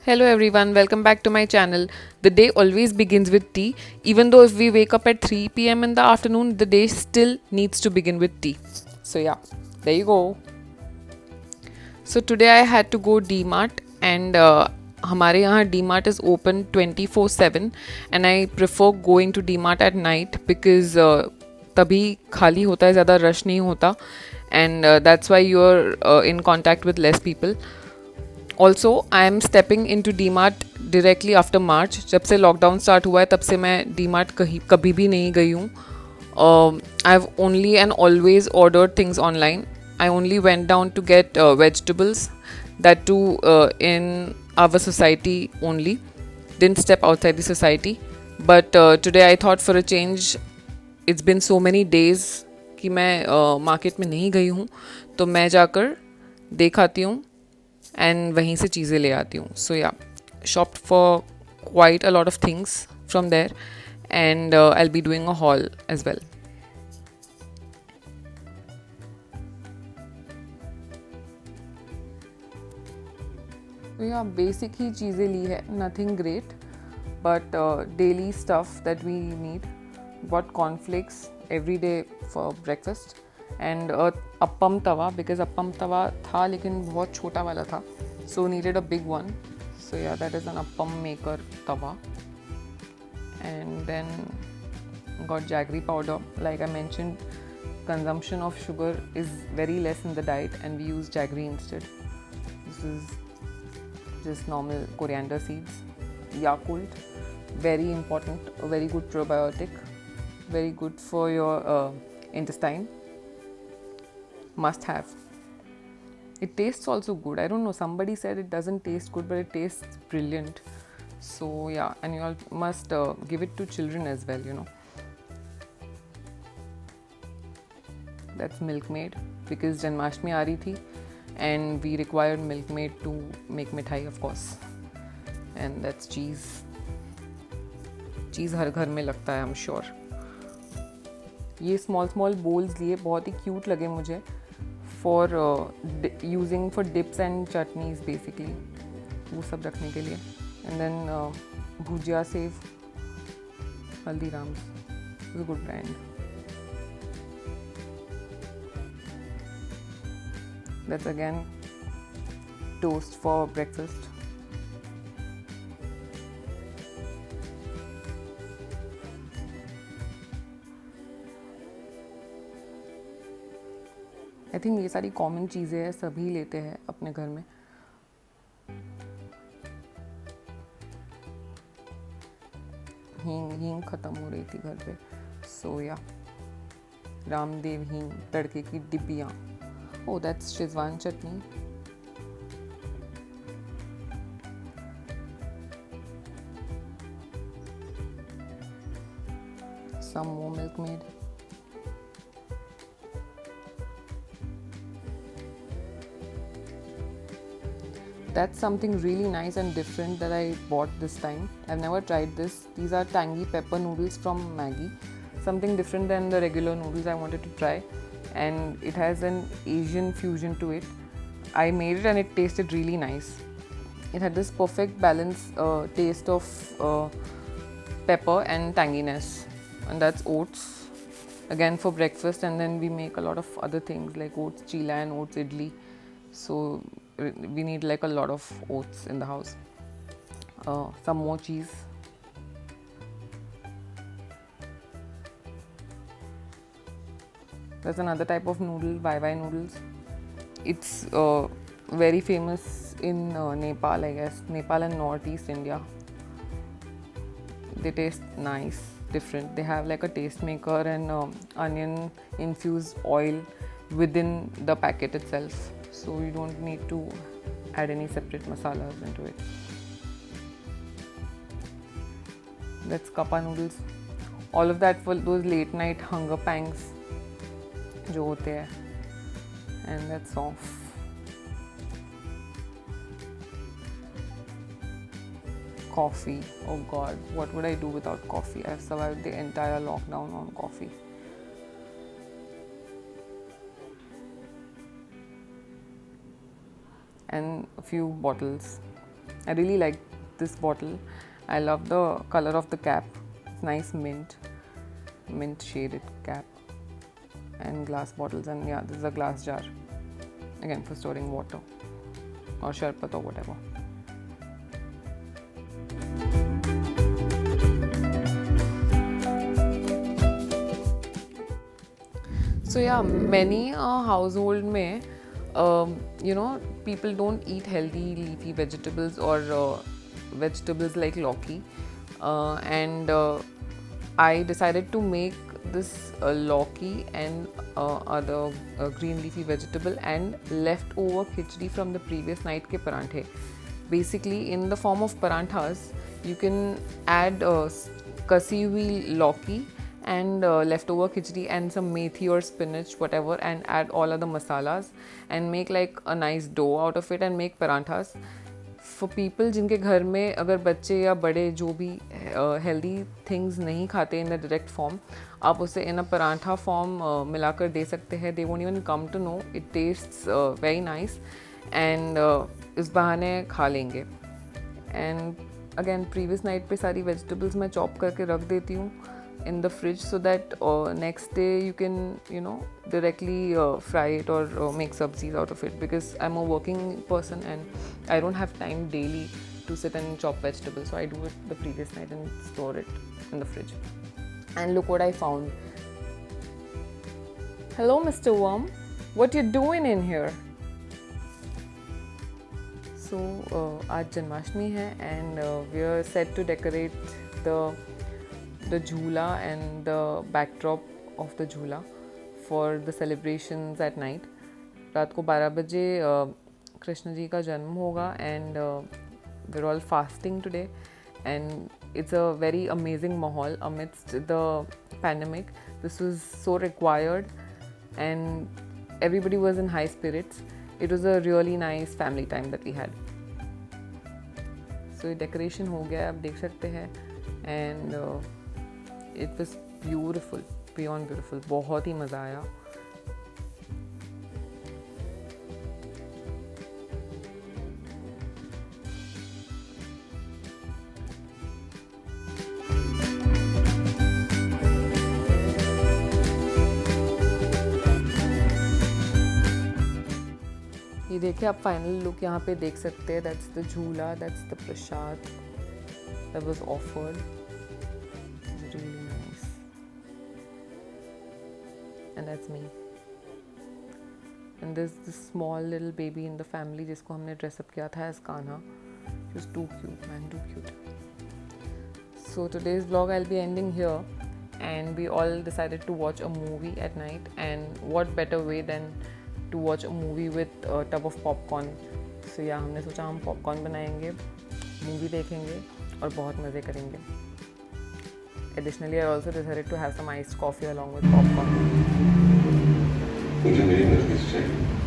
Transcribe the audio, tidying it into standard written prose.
Hello everyone, welcome back to my channel. The day always begins with tea. Even though if we wake up at 3 p.m. in the afternoon, the day still needs to begin with tea. So yeah, there you go. So today I had to go DMart and हमारे यहाँ DMart is open 24/7 and I prefer going to DMart at night because तभी खाली होता है, ज़्यादा rush नहीं होता and that's why you're in contact with less people. Also I am stepping into D Mart directly after March. जब से lockdown start हुआ है तब से मैं डी मार्ट कभी भी नहीं गई हूँ. I have only and always ordered things online. I only went down to get vegetables, that too in our society only. Didn't step outside the society. But today I thought for a change, it's been so many days कि मैं market में नहीं गई हूँ, तो मैं जाकर देख आती हूँ एंड वहीं से चीज़ें ले आती हूँ. So yeah, shopped for quite a lot of things from there and I will be doing a haul as well. तो या बेसिक ही चीज़ें ली है, nothing great but daily stuff that we need. Bought cornflakes every day for breakfast and appam tawa, because appam तवा था लेकिन बहुत छोटा वाला था, so needed a big one. So yeah, that is an appam maker tawa. And then got jaggery powder. Like I mentioned, consumption of sugar is very less in the diet and we use jaggery instead. This is just normal coriander seeds. Yakult, very important, a very good probiotic, very good for your intestine. Must have. It tastes also good. I don't know, somebody said it doesn't taste good, but it tastes brilliant. So yeah, and you all must give it to children as well, you know. That's Milkmaid because Janmashtami aa rahi thi and we required Milkmaid to make mithai, of course. And that's cheese. चीज़ हर घर में लगता है, I'm sure. ये small bowls लिए, बहुत ही cute लगे मुझे. For using for dips and chutneys basically, वो सब रखने के लिए. And then bhujia save, Haldiram's is a good brand. That's again toast for breakfast. I think ये सारी कॉमन चीज़ें हैं, सभी लेते हैं अपने घर में. हींग ख़त्म हो रही थी घर पे, सो या रामदेव हींग तड़के की डिब्बियाँ. Oh, that's Schezwan chutney. Some more Milkmaid. That's something really nice and different that I bought this time. I've never tried this. These are tangy pepper noodles from Maggi. Something different than the regular noodles I wanted to try. And it has an Asian fusion to it. I made it and it tasted really nice. It had this perfect balance taste of pepper and tanginess. And that's oats. Again for breakfast, and then we make a lot of other things like oats chila and oats idli. So we need like a lot of oats in the house. Some more cheese. There's another type of noodle, YY noodles. It's very famous in Nepal, I guess. Nepal and Northeast India. They taste nice, different. They have like a taste maker and onion infused oil within the packet itself. So you don't need to add any separate masalas into it. That's kappa noodles. All of that for those late night hunger pangs जो होते हैं. And that's off. Coffee. Oh God, what would I do without coffee? I've survived the entire lockdown on coffee. And a few bottles I really like this bottle. I love the color of the cap. It's nice mint shaded cap, and glass bottles. And yeah, this is a glass jar, again for storing water or sharbat or whatever. So yeah, many household में people don't eat healthy leafy vegetables or vegetables like Loki, and I decided to make this Loki and other green leafy vegetable and leftover khichdi from the previous night ke paranthe. Basically, in the form of paranthas, you can add kasi hui Loki and leftover khichdi and some methi or spinach, whatever, and add all other masalas and make like a nice dough out of it and make paranthas. For people जिनके घर में अगर बच्चे या बड़े जो भी healthy things नहीं खाते इन द डायरेक्ट फॉर्म, आप उसे इन अ पराठा फॉर्म मिलाकर दे सकते हैं. They won't even come to know. It tastes very nice and इस बहाने खा लेंगे. एंड अगेन प्रीवियस नाइट पे सारी वेजिटेबल्स मैं चॉप करके रख देती हूँ in the fridge so that next day you can directly fry it or make sabzis out of it, because I'm a working person and I don't have time daily to sit and chop vegetables, so I do it the previous night and store it in the fridge. And look what I found. Hello Mr. Worm, what you doing in here? So आज जन्माष्टमी है and we are set to decorate the jhula and the backdrop of the jhula for the celebrations at night. रात को 12 बजे कृष्ण जी का जन्म होगा and we're all fasting today, and it's a very amazing mahal amidst the pandemic. This was so required and everybody was in high spirits. It was a really nice family time that we had. So decoration हो गया, आप देख सकते हैं, and it was beautiful, beyond beautiful. बहुत ही मज़ा आया. ये देखिए आप फाइनल लुक यहाँ पे देख सकते हैं. दैट्स द झूला, that's the Prasad that was offered. Really nice. And that's me. And there's this small little baby in the family जिसको हमने dress up किया था as Kanha. She was too cute, man, too cute. So today's vlog I'll be ending here, and we all decided to watch a movie at night, and what better way than to watch a movie with a tub of popcorn. So yeah, हमने सोचा हम popcorn बनाएंगे, movie देखेंगे और बहुत मज़े करेंगे. Additionally, I also decided to have some iced coffee along with popcorn. मुझे मेरी मर्जी से चाहिए.